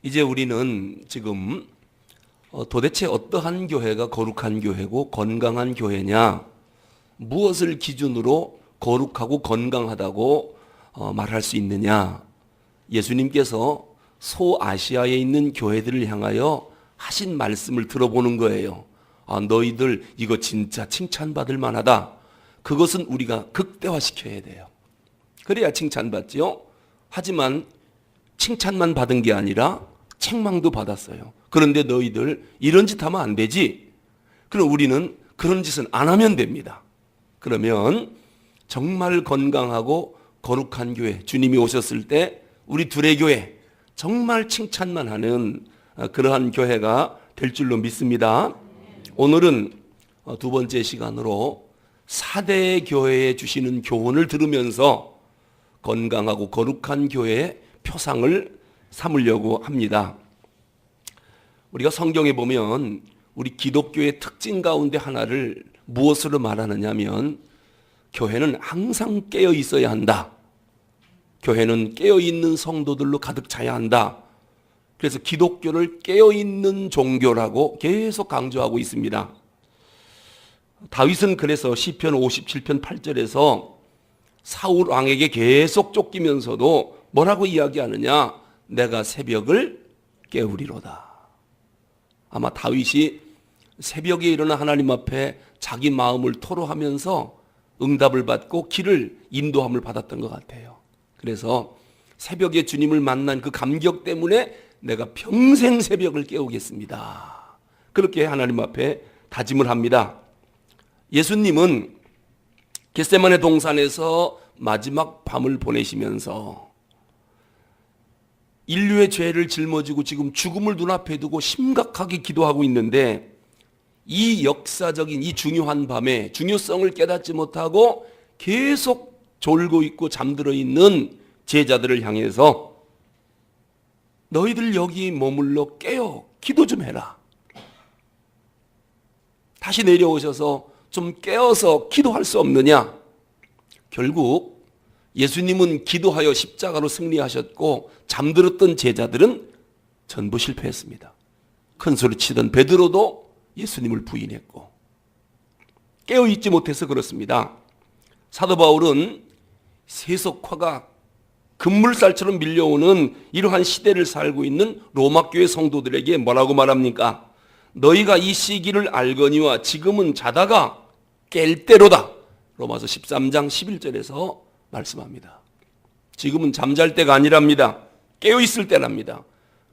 이제 우리는 지금 도대체 어떠한 교회가 거룩한 교회고 건강한 교회냐, 무엇을 기준으로 거룩하고 건강하다고 말할 수 있느냐, 예수님께서 소아시아에 있는 교회들을 향하여 하신 말씀을 들어보는 거예요. 너희들 이거 진짜 칭찬받을 만하다. 그것은 우리가 극대화시켜야 돼요. 그래야 칭찬받지요. 하지만 칭찬만 받은 게 아니라 책망도 받았어요. 그런데 너희들 이런 짓 하면 안 되지. 그럼 우리는 그런 짓은 안 하면 됩니다. 그러면 정말 건강하고 거룩한 교회, 주님이 오셨을 때 우리 둘의 교회, 정말 칭찬만 하는 그러한 교회가 될 줄로 믿습니다. 오늘은 두 번째 시간으로 4대 교회에 주시는 교훈을 들으면서 건강하고 거룩한 교회의 표상을 삼으려고 합니다. 우리가 성경에 보면 우리 기독교의 특징 가운데 하나를 무엇으로 말하느냐 하면 교회는 항상 깨어 있어야 한다. 교회는 깨어 있는 성도들로 가득 차야 한다. 그래서 기독교를 깨어 있는 종교라고 계속 강조하고 있습니다. 다윗은 그래서 시편 57편 8절에서 사울 왕에게 계속 쫓기면서도 뭐라고 이야기하느냐? 내가 새벽을 깨우리로다. 아마 다윗이 새벽에 일어나 하나님 앞에 자기 마음을 토로하면서 응답을 받고 길을 인도함을 받았던 것 같아요. 그래서 새벽에 주님을 만난 그 감격 때문에 내가 평생 새벽을 깨우겠습니다. 그렇게 하나님 앞에 다짐을 합니다. 예수님은 겟세마네 동산에서 마지막 밤을 보내시면서 인류의 죄를 짊어지고 지금 죽음을 눈앞에 두고 심각하게 기도하고 있는데 이 역사적인 이 중요한 밤에 중요성을 깨닫지 못하고 계속 졸고 있고 잠들어 있는 제자들을 향해서 너희들 여기 머물러 깨어 기도 좀 해라. 다시 내려오셔서 좀 깨어서 기도할 수 없느냐? 결국 예수님은 기도하여 십자가로 승리하셨고 잠들었던 제자들은 전부 실패했습니다. 큰 소리 치던 베드로도 예수님을 부인했고 깨어있지 못해서 그렇습니다. 사도 바울은 세속화가 급물살처럼 밀려오는 이러한 시대를 살고 있는 로마교회 성도들에게 뭐라고 말합니까? 너희가 이 시기를 알거니와 지금은 자다가 깰 때로다. 로마서 13장 11절에서 말씀합니다. 지금은 잠잘 때가 아니랍니다. 깨어있을 때랍니다.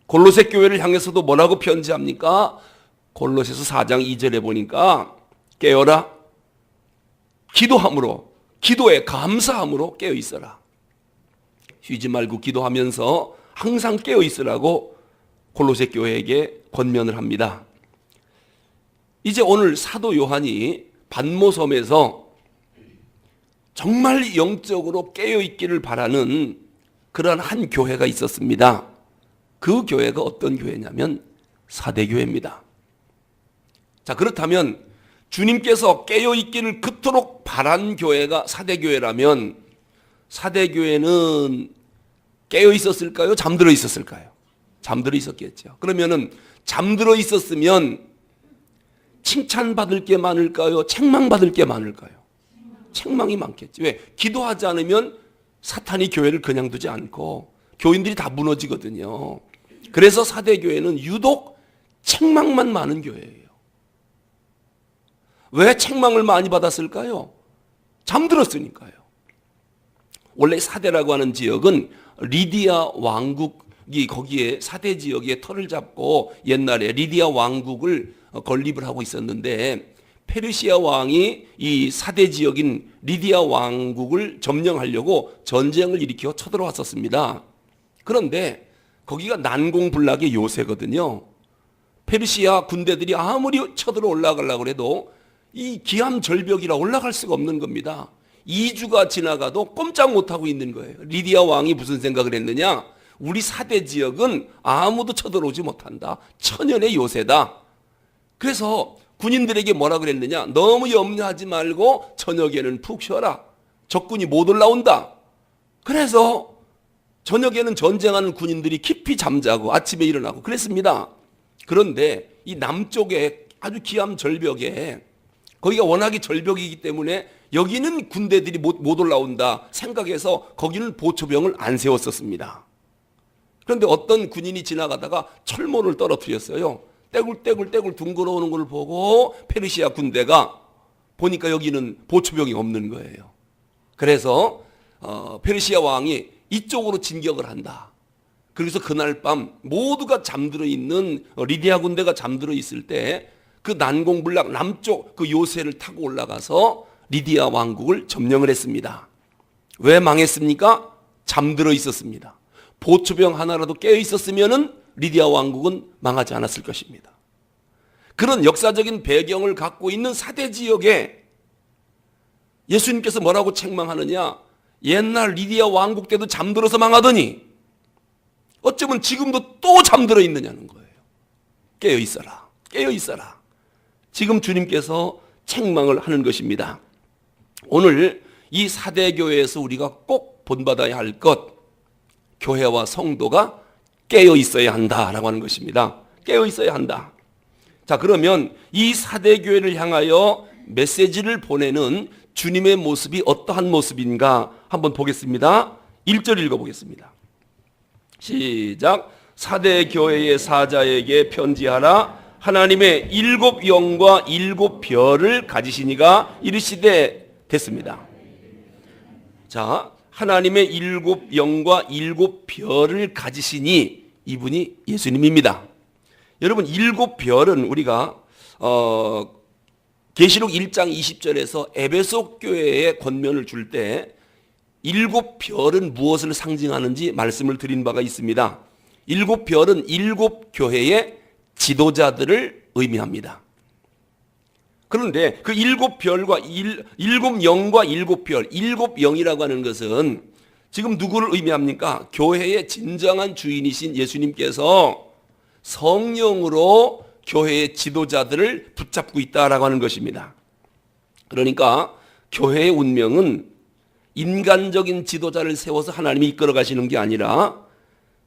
골로새 교회를 향해서도 뭐라고 편지합니까? 골로새서 4장 2절에 보니까 깨어라. 기도함으로, 기도에 감사함으로 깨어있어라. 쉬지 말고 기도하면서 항상 깨어있으라고 골로새 교회에게 권면을 합니다. 이제 오늘 사도 요한이 반모섬에서 정말 영적으로 깨어있기를 바라는 그러한 한 교회가 있었습니다. 그 교회가 어떤 교회냐면 사대교회입니다. 자, 그렇다면 주님께서 깨어있기를 그토록 바란 교회가 사대교회라면 사대교회는 깨어 있었을까요? 잠들어 있었을까요? 잠들어 있었겠죠. 그러면은 잠들어 있었으면 칭찬받을 게 많을까요? 책망받을 게 많을까요? 책망이 많겠지. 왜? 기도하지 않으면 사탄이 교회를 그냥 두지 않고 교인들이 다 무너지거든요. 그래서 사대교회는 유독 책망만 많은 교회예요. 왜 책망을 많이 받았을까요? 잠들었으니까요. 원래 사대라고 하는 지역은 리디아 왕국이 거기에 사대 지역에 터를 잡고 옛날에 리디아 왕국을 건립을 하고 있었는데 페르시아 왕이 이 사대 지역인 리디아 왕국을 점령하려고 전쟁을 일으켜 쳐들어왔었습니다. 그런데 거기가 난공불락의 요새거든요. 페르시아 군대들이 아무리 쳐들어 올라가려고 해도 이 기암절벽이라 올라갈 수가 없는 겁니다. 2주가 지나가도 꼼짝 못하고 있는 거예요. 리디아 왕이 무슨 생각을 했느냐? 우리 사대 지역은 아무도 쳐들어오지 못한다. 천연의 요새다. 그래서 군인들에게 뭐라 그랬느냐? 너무 염려하지 말고 저녁에는 푹 쉬어라. 적군이 못 올라온다. 그래서 저녁에는 전쟁하는 군인들이 깊이 잠자고 아침에 일어나고 그랬습니다. 그런데 이 남쪽에 아주 기암 절벽에 거기가 워낙에 절벽이기 때문에 여기는 군대들이 못 올라온다 생각해서 거기는 보초병을 안 세웠었습니다. 그런데 어떤 군인이 지나가다가 철문을 떨어뜨렸어요. 떼굴떼굴 둥그러오는 걸 보고 페르시아 군대가 보니까 여기는 보초병이 없는 거예요. 그래서 페르시아 왕이 이쪽으로 진격을 한다. 그래서 그날 밤 모두가 잠들어 있는 리디아 군대가 잠들어 있을 때 그 난공불락 남쪽 그 요새를 타고 올라가서 리디아 왕국을 점령을 했습니다. 왜 망했습니까? 잠들어 있었습니다. 보초병 하나라도 깨어 있었으면은 리디아 왕국은 망하지 않았을 것입니다. 그런 역사적인 배경을 갖고 있는 사대 지역에 예수님께서 뭐라고 책망하느냐? 옛날 리디아 왕국 때도 잠들어서 망하더니 어쩌면 지금도 또 잠들어 있느냐는 거예요. 깨어 있어라. 깨어 있어라. 지금 주님께서 책망을 하는 것입니다. 오늘 이 사대 교회에서 우리가 꼭 본받아야 할 것, 교회와 성도가 깨어 있어야 한다라고 하는 것입니다. 깨어 있어야 한다. 자, 그러면 이 사대 교회를 향하여 메시지를 보내는 주님의 모습이 어떠한 모습인가 한번 보겠습니다. 1절 읽어보겠습니다. 시작. 사대 교회의 사자에게 편지하라. 하나님의 7 영과 7 별을 가지시니가 이르시되 됐습니다. 자, 하나님의 7 영과 7 별을 가지시니 이분이 예수님입니다. 여러분 7 별은 우리가 계시록 1장 20절에서 에베소 교회에 권면을 줄 때 7 별은 무엇을 상징하는지 말씀을 드린 바가 있습니다. 7 별은 7 교회의 지도자들을 의미합니다. 그런데 그 7 별과 7 영과 7 별, 7 영이라고 하는 것은 지금 누구를 의미합니까? 교회의 진정한 주인이신 예수님께서 성령으로 교회의 지도자들을 붙잡고 있다라고 하는 것입니다. 그러니까 교회의 운명은 인간적인 지도자를 세워서 하나님이 이끌어 가시는 게 아니라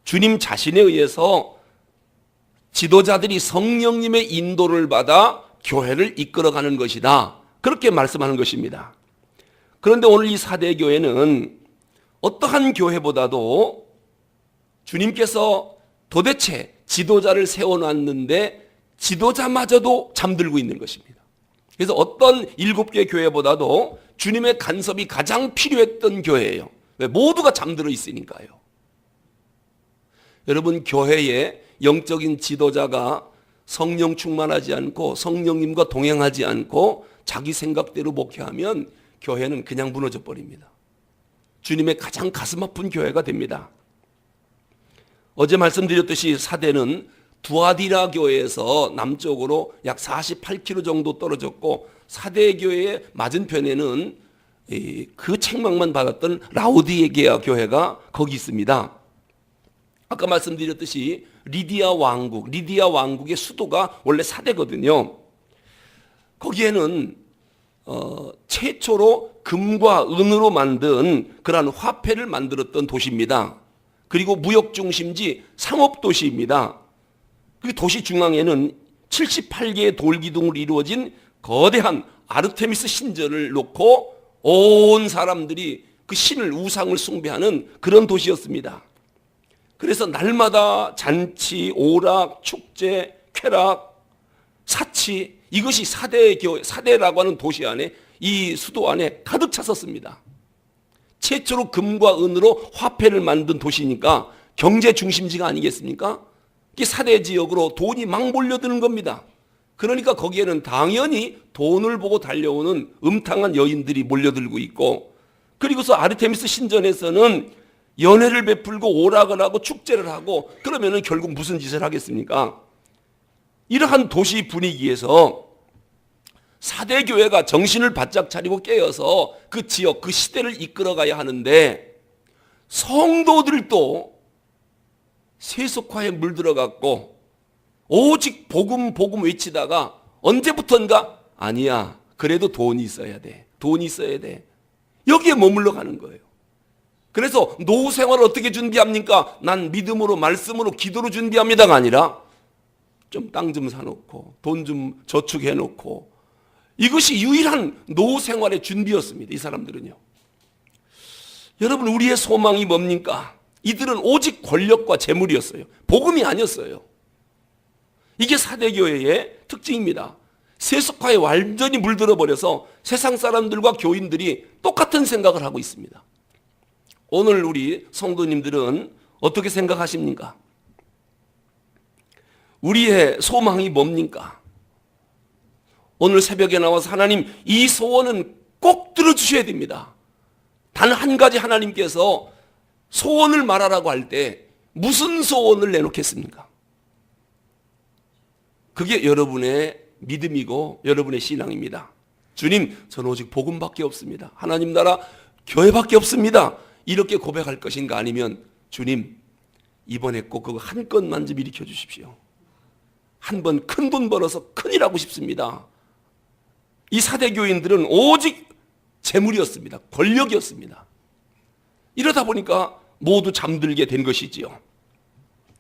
주님 자신에 의해서 지도자들이 성령님의 인도를 받아 교회를 이끌어가는 것이다. 그렇게 말씀하는 것입니다. 그런데 오늘 이 사대교회는 어떠한 교회보다도 주님께서 도대체 지도자를 세워놨는데 지도자마저도 잠들고 있는 것입니다. 그래서 어떤 7개 교회보다도 주님의 간섭이 가장 필요했던 교회예요. 왜? 모두가 잠들어 있으니까요. 여러분, 교회에 영적인 지도자가 성령 충만하지 않고 성령님과 동행하지 않고 자기 생각대로 목회하면 교회는 그냥 무너져 버립니다. 주님의 가장 가슴 아픈 교회가 됩니다. 어제 말씀드렸듯이 사대는 두아디라 교회에서 남쪽으로 약 48km 정도 떨어졌고 사대 교회의 맞은편에는 그 책망만 받았던 라오디게아 교회가 거기 있습니다. 아까 말씀드렸듯이 리디아 왕국의 수도가 원래 사대거든요. 거기에는 최초로 금과 은으로 만든 그러한 화폐를 만들었던 도시입니다. 그리고 무역 중심지 상업 도시입니다. 그 도시 중앙에는 78개의 돌기둥으로 이루어진 거대한 아르테미스 신전을 놓고 온 사람들이 그 신을 우상을 숭배하는 그런 도시였습니다. 그래서 날마다 잔치, 오락, 축제, 쾌락, 사치 이것이 사대라고 하는 도시 안에 이 수도 안에 가득 찼었습니다. 최초로 금과 은으로 화폐를 만든 도시니까 경제 중심지가 아니겠습니까? 이게 사대 지역으로 돈이 막 몰려드는 겁니다. 그러니까 거기에는 당연히 돈을 보고 달려오는 음탕한 여인들이 몰려들고 있고 그리고서 아르테미스 신전에서는 연회를 베풀고 오락을 하고 축제를 하고 그러면은 결국 무슨 짓을 하겠습니까? 이러한 도시 분위기에서 사대교회가 정신을 바짝 차리고 깨어서 그 지역, 그 시대를 이끌어가야 하는데 성도들도 세속화에 물들어갔고 오직 복음 외치다가 언제부턴가 아니야 그래도 돈이 있어야 돼. 돈이 있어야 돼. 여기에 머물러 가는 거예요. 그래서 노후 생활을 어떻게 준비합니까? 난 믿음으로, 말씀으로, 기도로 준비합니다가 아니라 좀 땅 좀 사놓고 돈 좀 저축해놓고, 이것이 유일한 노후 생활의 준비였습니다. 이 사람들은요. 여러분, 우리의 소망이 뭡니까? 이들은 오직 권력과 재물이었어요. 복음이 아니었어요. 이게 사대교회의 특징입니다. 세속화에 완전히 물들어 버려서 세상 사람들과 교인들이 똑같은 생각을 하고 있습니다. 오늘 우리 성도님들은 어떻게 생각하십니까? 우리의 소망이 뭡니까? 오늘 새벽에 나와서 하나님, 이 소원은 꼭 들어주셔야 됩니다. 단 한 가지 하나님께서 소원을 말하라고 할 때 무슨 소원을 내놓겠습니까? 그게 여러분의 믿음이고 여러분의 신앙입니다. 주님, 저는 오직 복음밖에 없습니다. 하나님 나라 교회밖에 없습니다. 이렇게 고백할 것인가? 아니면 주님, 이번에 꼭 그거 한 건만 좀 일으켜 주십시오. 한 번 큰 돈 벌어서 큰일 하고 싶습니다. 이 사대교인들은 오직 재물이었습니다. 권력이었습니다. 이러다 보니까 모두 잠들게 된 것이지요.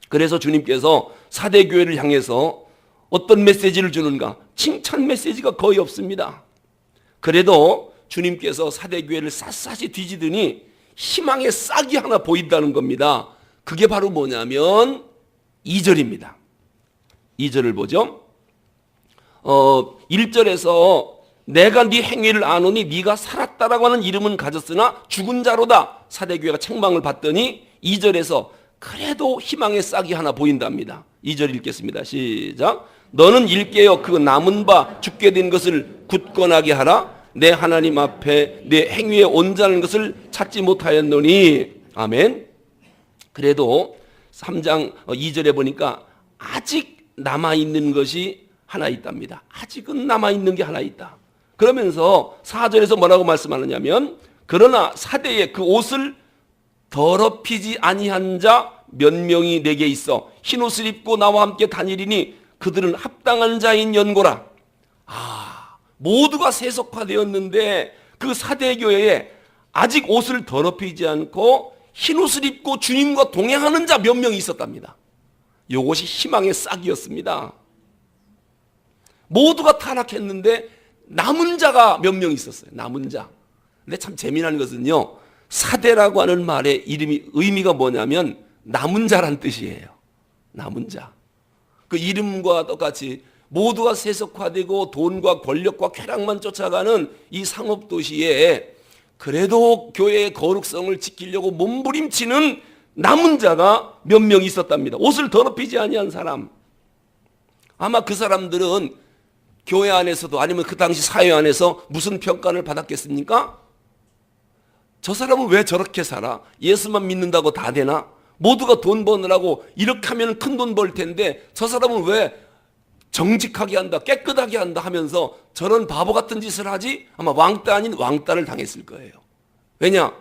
그래서 주님께서 사대교회를 향해서 어떤 메시지를 주는가? 칭찬 메시지가 거의 없습니다. 그래도 주님께서 사대교회를 샅샅이 뒤지더니 희망의 싹이 하나 보인다는 겁니다. 그게 바로 뭐냐면 2절입니다. 2절을 보죠. 1절에서 내가 네 행위를 아노니 네가 살았다라고 하는 이름은 가졌으나 죽은 자로다. 사대교회가 책망을 받더니 2절에서 그래도 희망의 싹이 하나 보인답니다. 2절 읽겠습니다. 시작. 너는 일깨어 그 남은 바 죽게 된 것을 굳건하게 하라. 내 하나님 앞에 내 행위에 온전한 것을 찾지 못하였노니. 아멘. 그래도 3장 2절에 보니까 아직 남아있는 것이 하나 있답니다. 아직은 남아있는 게 하나 있다. 그러면서 4절에서 뭐라고 말씀하느냐면, 그러나 사대에 그 옷을 더럽히지 아니한 자 몇 명이 내게 있어 흰옷을 입고 나와 함께 다니리니 그들은 합당한 자인 연고라. 모두가 세속화되었는데 그 사대교회에 아직 옷을 더럽히지 않고 흰옷을 입고 주님과 동행하는 자 몇 명이 있었답니다. 이것이 희망의 싹이었습니다. 모두가 타락했는데 남은 자가 몇 명 있었어요. 남은 자. 근데 참 재미난 것은요, 사대라고 하는 말의 의미가 뭐냐면 남은 자란 뜻이에요. 남은 자. 그 이름과 똑같이 모두가 세속화되고 돈과 권력과 쾌락만 쫓아가는 이 상업도시에 그래도 교회의 거룩성을 지키려고 몸부림치는 남은 자가 몇 명 있었답니다. 옷을 더럽히지 아니한 사람. 아마 그 사람들은 교회 안에서도 아니면 그 당시 사회 안에서 무슨 평가를 받았겠습니까? 저 사람은 왜 저렇게 살아? 예수만 믿는다고 다 되나? 모두가 돈 버느라고 이렇게 하면 큰 돈 벌 텐데 저 사람은 왜 정직하게 한다, 깨끗하게 한다 하면서 저런 바보 같은 짓을 하지? 아마 왕따 아닌 왕따를 당했을 거예요. 왜냐?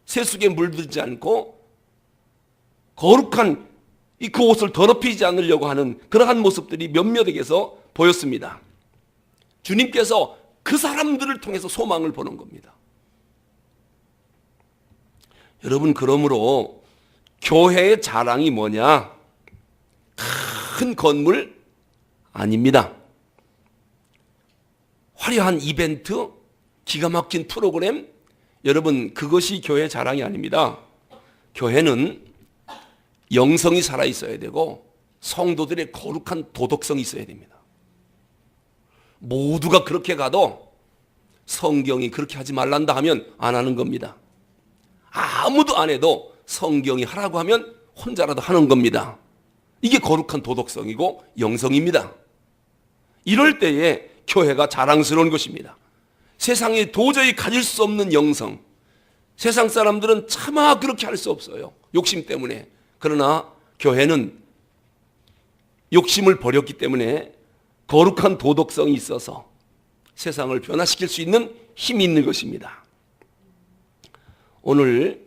세속에 물들지 않고 거룩한 그 옷을 더럽히지 않으려고 하는 그러한 모습들이 몇몇에게서 보였습니다. 주님께서 그 사람들을 통해서 소망을 보는 겁니다. 여러분, 그러므로 교회의 자랑이 뭐냐? 큰 건물 아닙니다. 화려한 이벤트, 기가 막힌 프로그램, 여러분, 그것이 교회의 자랑이 아닙니다. 교회는 영성이 살아있어야 되고 성도들의 거룩한 도덕성이 있어야 됩니다. 모두가 그렇게 가도 성경이 그렇게 하지 말란다 하면 안 하는 겁니다. 아무도 안 해도 성경이 하라고 하면 혼자라도 하는 겁니다. 이게 거룩한 도덕성이고 영성입니다. 이럴 때에 교회가 자랑스러운 것입니다. 세상에 도저히 가질 수 없는 영성. 세상 사람들은 차마 그렇게 할 수 없어요. 욕심 때문에. 그러나 교회는 욕심을 버렸기 때문에 거룩한 도덕성이 있어서 세상을 변화시킬 수 있는 힘이 있는 것입니다. 오늘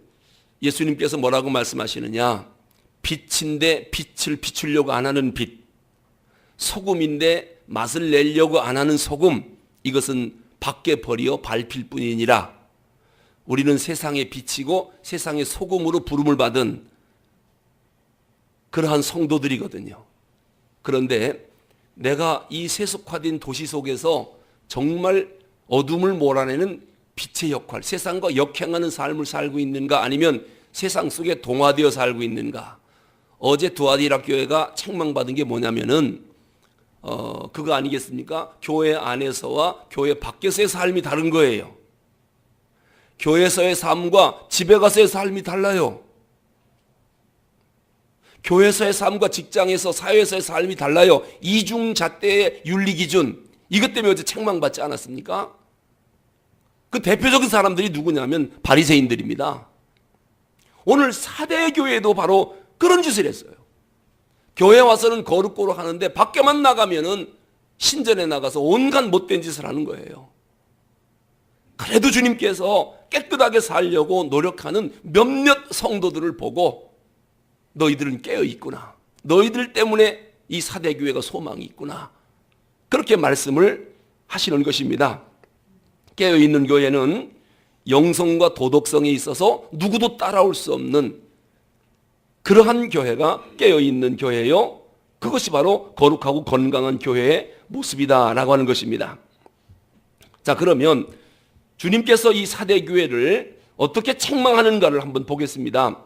예수님께서 뭐라고 말씀하시느냐? 빛인데 빛을 비추려고 안 하는 빛, 소금인데 맛을 내려고 안 하는 소금, 이것은 밖에 버리어 밟힐 뿐이니라. 우리는 세상의 빛이고 세상의 소금으로 부름을 받은 그러한 성도들이거든요. 그런데 내가 이 세속화된 도시 속에서 정말 어둠을 몰아내는 빛의 역할, 세상과 역행하는 삶을 살고 있는가, 아니면 세상 속에 동화되어 살고 있는가. 어제 두아디라 교회가 책망받은 게 뭐냐면은 그거 아니겠습니까? 교회 안에서와 교회 밖에서의 삶이 다른 거예요. 교회에서의 삶과 집에 가서의 삶이 달라요. 교회에서의 삶과 직장에서 사회에서의 삶이 달라요. 이중잣대의 윤리기준, 이것 때문에 어제 책망받지 않았습니까? 그 대표적인 사람들이 누구냐면 바리새인들입니다. 오늘 사대교회도 바로 그런 짓을 했어요. 교회 와서는 거룩고룩 하는데 밖에만 나가면은 신전에 나가서 온갖 못된 짓을 하는 거예요. 그래도 주님께서 깨끗하게 살려고 노력하는 몇몇 성도들을 보고 너희들은 깨어 있구나. 너희들 때문에 이 사대교회가 소망이 있구나. 그렇게 말씀을 하시는 것입니다. 깨어 있는 교회는 영성과 도덕성에 있어서 누구도 따라올 수 없는 그러한 교회가 깨어 있는 교회요. 그것이 바로 거룩하고 건강한 교회의 모습이다라고 하는 것입니다. 자, 그러면 주님께서 이 사대교회를 어떻게 책망하는가를 한번 보겠습니다.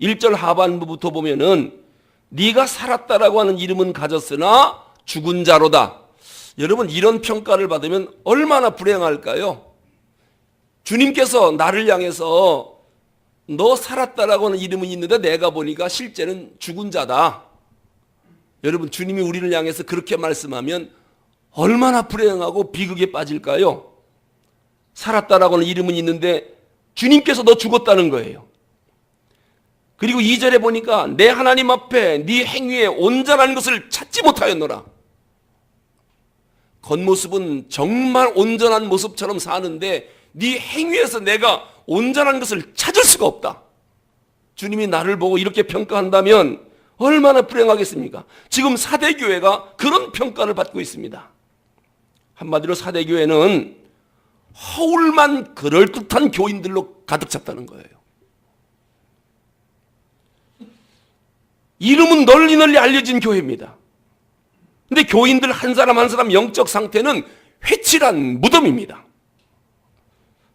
1절 하반부부터 보면은 네가 살았다라고 하는 이름은 가졌으나 죽은 자로다. 여러분, 이런 평가를 받으면 얼마나 불행할까요? 주님께서 나를 향해서 너 살았다라고 하는 이름은 있는데 내가 보니까 실제는 죽은 자다. 여러분, 주님이 우리를 향해서 그렇게 말씀하면 얼마나 불행하고 비극에 빠질까요? 살았다라고 하는 이름은 있는데 주님께서 너 죽었다는 거예요. 그리고 2절에 보니까 내 하나님 앞에 네 행위에 온전한 것을 찾지 못하였노라. 겉모습은 정말 온전한 모습처럼 사는데 네 행위에서 내가 온전한 것을 찾을 수가 없다. 주님이 나를 보고 이렇게 평가한다면 얼마나 불행하겠습니까? 지금 사대교회가 그런 평가를 받고 있습니다. 한마디로 사대교회는 허울만 그럴듯한 교인들로 가득 찼다는 거예요. 이름은 널리 널리 알려진 교회입니다. 근데 교인들 한 사람 한 사람 영적 상태는 회칠한 무덤입니다.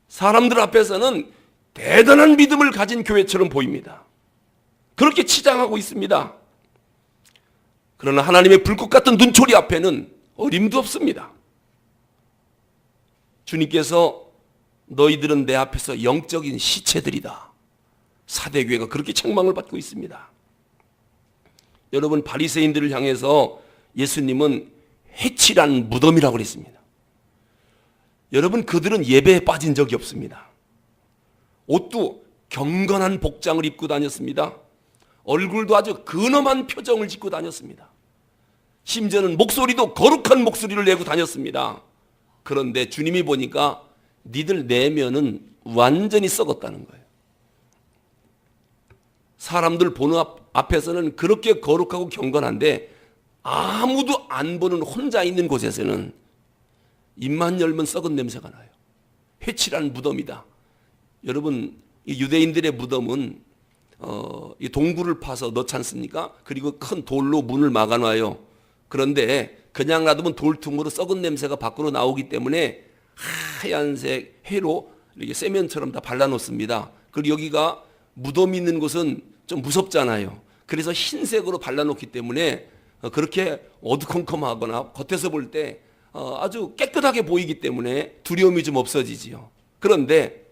사람들 앞에서는 대단한 믿음을 가진 교회처럼 보입니다. 그렇게 치장하고 있습니다. 그러나 하나님의 불꽃 같은 눈초리 앞에는 어림도 없습니다. 주님께서 너희들은 내 앞에서 영적인 시체들이다. 사대교회가 그렇게 책망을 받고 있습니다. 여러분, 바리새인들을 향해서 예수님은 회칠한 무덤이라고 그랬습니다. 여러분, 그들은 예배에 빠진 적이 없습니다. 옷도 경건한 복장을 입고 다녔습니다. 얼굴도 아주 근엄한 표정을 짓고 다녔습니다. 심지어는 목소리도 거룩한 목소리를 내고 다녔습니다. 그런데 주님이 보니까 니들 내면은 완전히 썩었다는 거예요. 사람들 보는 앞에서는 그렇게 거룩하고 경건한데 아무도 안 보는 혼자 있는 곳에서는 입만 열면 썩은 냄새가 나요. 회칠한 무덤이다. 여러분, 이 유대인들의 무덤은 이 동굴을 파서 넣지 않습니까? 그리고 큰 돌로 문을 막아놔요. 그런데 그냥 놔두면 돌틈으로 썩은 냄새가 밖으로 나오기 때문에 하얀색 회로 이렇게 세면처럼 다 발라놓습니다. 그리고 여기가 무덤이 있는 곳은 좀 무섭잖아요. 그래서 흰색으로 발라놓기 때문에 그렇게 어두컴컴하거나 겉에서 볼 때 아주 깨끗하게 보이기 때문에 두려움이 좀 없어지지요. 그런데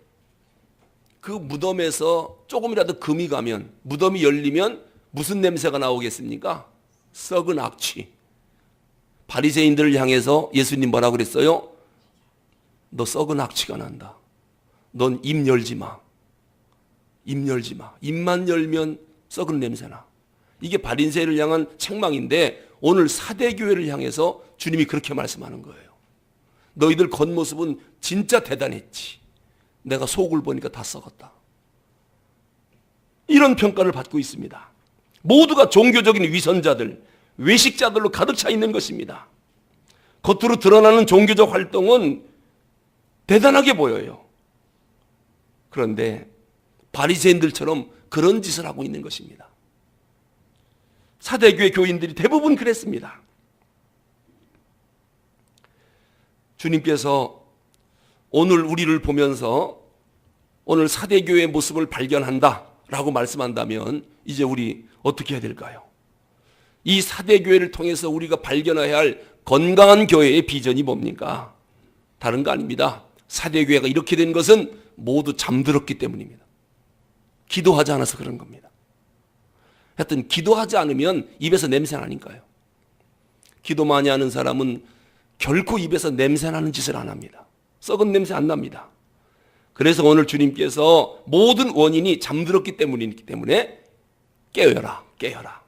그 무덤에서 조금이라도 금이 가면, 무덤이 열리면 무슨 냄새가 나오겠습니까? 썩은 악취. 바리새인들을 향해서 예수님 뭐라고 그랬어요? 너 썩은 악취가 난다. 넌 입 열지 마. 입 열지 마. 입만 열면 썩은 냄새나. 이게 바리새인을 향한 책망인데 오늘 사대교회를 향해서 주님이 그렇게 말씀하는 거예요. 너희들 겉모습은 진짜 대단했지. 내가 속을 보니까 다 썩었다. 이런 평가를 받고 있습니다. 모두가 종교적인 위선자들, 외식자들로 가득 차 있는 것입니다. 겉으로 드러나는 종교적 활동은 대단하게 보여요. 그런데 바리새인들처럼 그런 짓을 하고 있는 것입니다. 사대교회 교인들이 대부분 그랬습니다. 주님께서 오늘 우리를 보면서 오늘 사대교회의 모습을 발견한다라고 말씀한다면 이제 우리 어떻게 해야 될까요? 이 사대교회를 통해서 우리가 발견해야 할 건강한 교회의 비전이 뭡니까? 다른 거 아닙니다. 사대교회가 이렇게 된 것은 모두 잠들었기 때문입니다. 기도하지 않아서 그런 겁니다. 하여튼 기도하지 않으면 입에서 냄새 나니까요. 기도 많이 하는 사람은 결코 입에서 냄새 나는 짓을 안 합니다. 썩은 냄새 안 납니다. 그래서 오늘 주님께서 모든 원인이 잠들었기 때문이기 때문에 깨어라, 깨어라.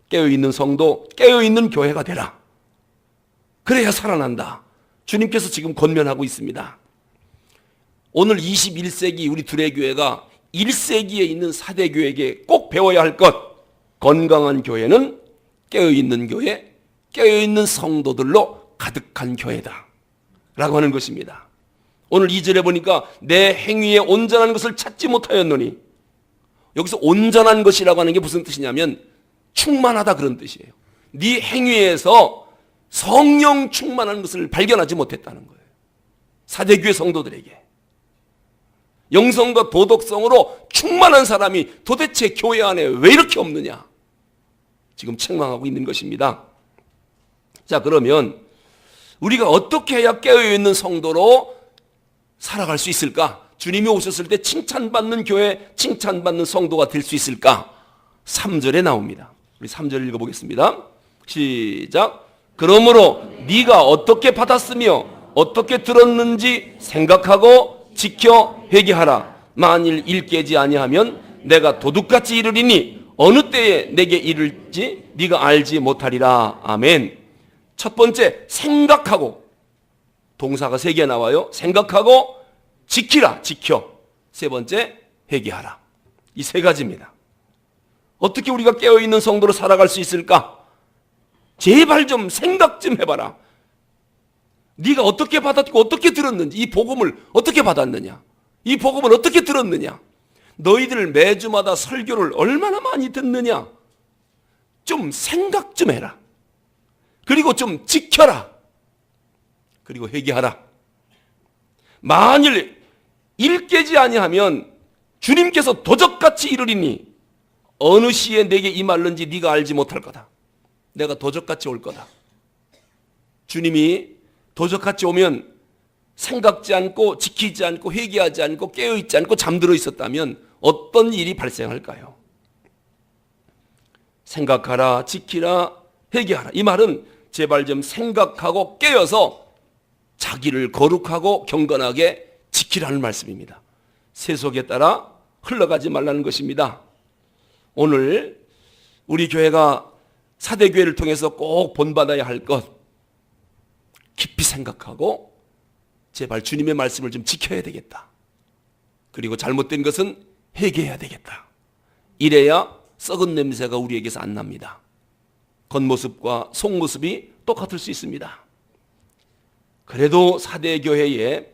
깨어있는 성도, 깨어있는 교회가 되라. 그래야 살아난다. 주님께서 지금 권면하고 있습니다. 오늘 21세기 우리 두레교회가 1세기에 있는 사대교회에게 꼭 배워야 할 것, 건강한 교회는 깨어있는 교회, 깨어있는 성도들로 가득한 교회다 라고 하는 것입니다. 오늘 2절에 보니까 내 행위에 온전한 것을 찾지 못하였노니, 여기서 온전한 것이라고 하는 게 무슨 뜻이냐면 충만하다 그런 뜻이에요. 네 행위에서 성령 충만한 것을 발견하지 못했다는 거예요. 사대교회 성도들에게 영성과 도덕성으로 충만한 사람이 도대체 교회 안에 왜 이렇게 없느냐, 지금 책망하고 있는 것입니다. 자, 그러면 우리가 어떻게 해야 깨어있는 성도로 살아갈 수 있을까? 주님이 오셨을 때 칭찬받는 교회, 칭찬받는 성도가 될 수 있을까? 3절에 나옵니다. 우리 3절 읽어보겠습니다. 시작. 그러므로 네가 어떻게 받았으며 어떻게 들었는지 생각하고 지켜 회개하라. 만일 일 깨지 아니하면 내가 도둑같이 이르리니 어느 때에 내게 이를지 네가 알지 못하리라. 아멘. 첫 번째, 생각하고. 동사가 3개 나와요. 생각하고 지키라, 지켜. 세 번째, 회개하라. 이 3가지입니다. 어떻게 우리가 깨어있는 성도로 살아갈 수 있을까? 제발 좀 생각 좀 해봐라. 네가 어떻게 받았고 어떻게 들었는지, 이 복음을 어떻게 받았느냐, 이 복음을 어떻게 들었느냐, 너희들 매주마다 설교를 얼마나 많이 듣느냐, 좀 생각 좀 해라. 그리고 좀 지켜라. 그리고 회개하라. 만일 일 깨지 아니하면 주님께서 도적같이 이르리니 어느 시에 내게 임할는지 네가 알지 못할 거다. 내가 도적같이 올 거다. 주님이 도적같이 오면 생각지 않고 지키지 않고 회개하지 않고 깨어있지 않고 잠들어 있었다면 어떤 일이 발생할까요? 생각하라, 지키라, 회개하라. 이 말은 제발 좀 생각하고 깨어서 자기를 거룩하고 경건하게 지키라는 말씀입니다. 세속에 따라 흘러가지 말라는 것입니다. 오늘 우리 교회가 사대교회를 통해서 꼭 본받아야 할 것, 깊이 생각하고 제발 주님의 말씀을 좀 지켜야 되겠다. 그리고 잘못된 것은 회개해야 되겠다. 이래야 썩은 냄새가 우리에게서 안 납니다. 겉모습과 속모습이 똑같을 수 있습니다. 그래도 사대교회에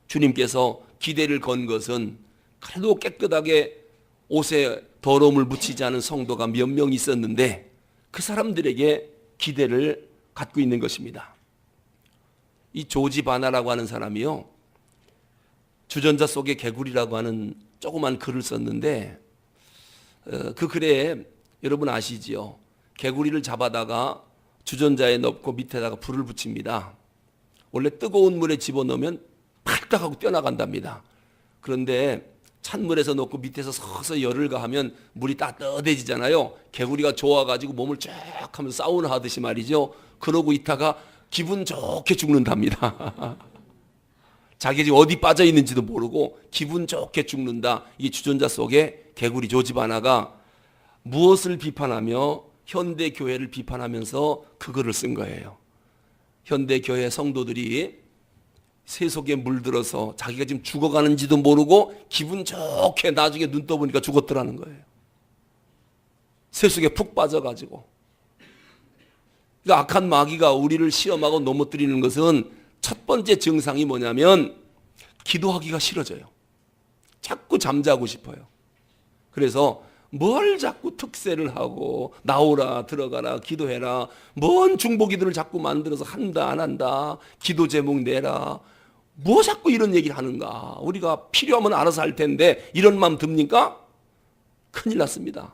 주님께서 기대를 건 것은 그래도 깨끗하게 옷에 더러움을 묻히지 않은 성도가 몇 명 있었는데 그 사람들에게 기대를 갖고 있는 것입니다. 이 조지 바나라고 하는 사람이요, 주전자 속의 개구리라고 하는 조그만 글을 썼는데 그 글에 여러분 아시지요? 개구리를 잡아다가 주전자에 넣고 밑에다가 불을 붙입니다. 원래 뜨거운 물에 집어넣으면 팔딱 하고 뛰어나간답니다. 그런데 찬물에서 넣고 밑에서 서서 열을 가하면 물이 따뜻해지잖아요. 개구리가 좋아가지고 몸을 쫙 하면서 사우나 하듯이 말이죠. 그러고 있다가 기분 좋게 죽는답니다. 자기 지금 어디 빠져 있는지도 모르고 기분 좋게 죽는다. 이 주전자 속에 개구리 조지 바나가 무엇을 비판하며 현대 교회를 비판하면서 그 글을 쓴 거예요. 현대 교회 성도들이 세속에 물들어서 자기가 지금 죽어가는지도 모르고 기분 좋게 나중에 눈 떠보니까 죽었더라는 거예요. 세속에 푹 빠져가지고. 그러니까 악한 마귀가 우리를 시험하고 넘어뜨리는 것은 첫 번째 증상이 뭐냐면 기도하기가 싫어져요. 자꾸 잠자고 싶어요. 그래서 뭘 자꾸 특세를 하고 나오라 들어가라 기도해라 뭔 중보기도를 자꾸 만들어서 한다 안 한다 기도 제목 내라 뭐 자꾸 이런 얘기를 하는가. 우리가 필요하면 알아서 할 텐데 이런 마음 듭니까? 큰일 났습니다.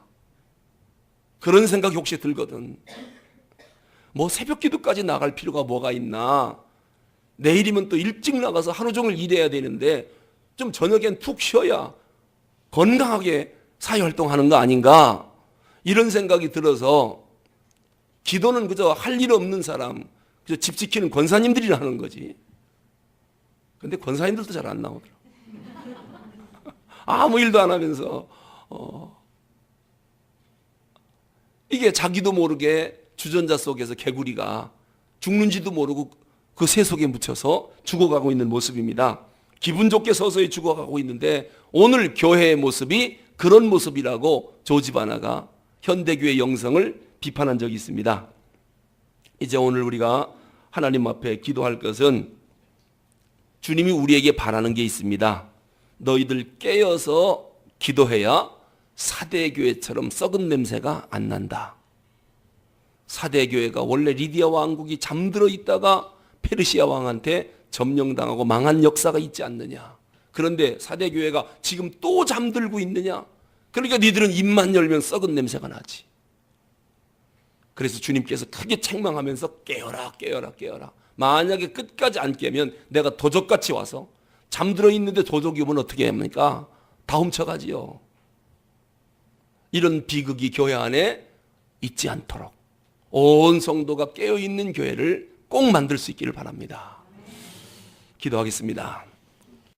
그런 생각이 혹시 들거든. 뭐 새벽 기도까지 나갈 필요가 뭐가 있나. 내일이면 또 일찍 나가서 하루 종일 일해야 되는데 좀 저녁엔 푹 쉬어야 건강하게 사회활동하는 거 아닌가. 이런 생각이 들어서 기도는 그저 할 일 없는 사람, 그저 집 지키는 권사님들이 하는 거지. 근데 권사님들도 잘 안 나오더라. 아무 일도 안 하면서 이게 자기도 모르게 주전자 속에서 개구리가 죽는지도 모르고 그 새 속에 묻혀서 죽어가고 있는 모습입니다. 기분 좋게 서서히 죽어가고 있는데 오늘 교회의 모습이 그런 모습이라고 조지 바나가 현대교회 영성을 비판한 적이 있습니다. 이제 오늘 우리가 하나님 앞에 기도할 것은 주님이 우리에게 바라는 게 있습니다. 너희들 깨어서 기도해야 사대교회처럼 썩은 냄새가 안 난다. 사대교회가 원래 리디아 왕국이 잠들어 있다가 페르시아 왕한테 점령당하고 망한 역사가 있지 않느냐. 그런데 사대교회가 지금 또 잠들고 있느냐. 그러니까 니들은 입만 열면 썩은 냄새가 나지. 그래서 주님께서 크게 책망하면서 깨어라 깨어라 깨어라. 만약에 끝까지 안 깨면 내가 도적같이 와서 잠들어 있는데 도적이 오면 어떻게 합니까? 다 훔쳐가지요. 이런 비극이 교회 안에 있지 않도록 온 성도가 깨어있는 교회를 꼭 만들 수 있기를 바랍니다. 기도하겠습니다.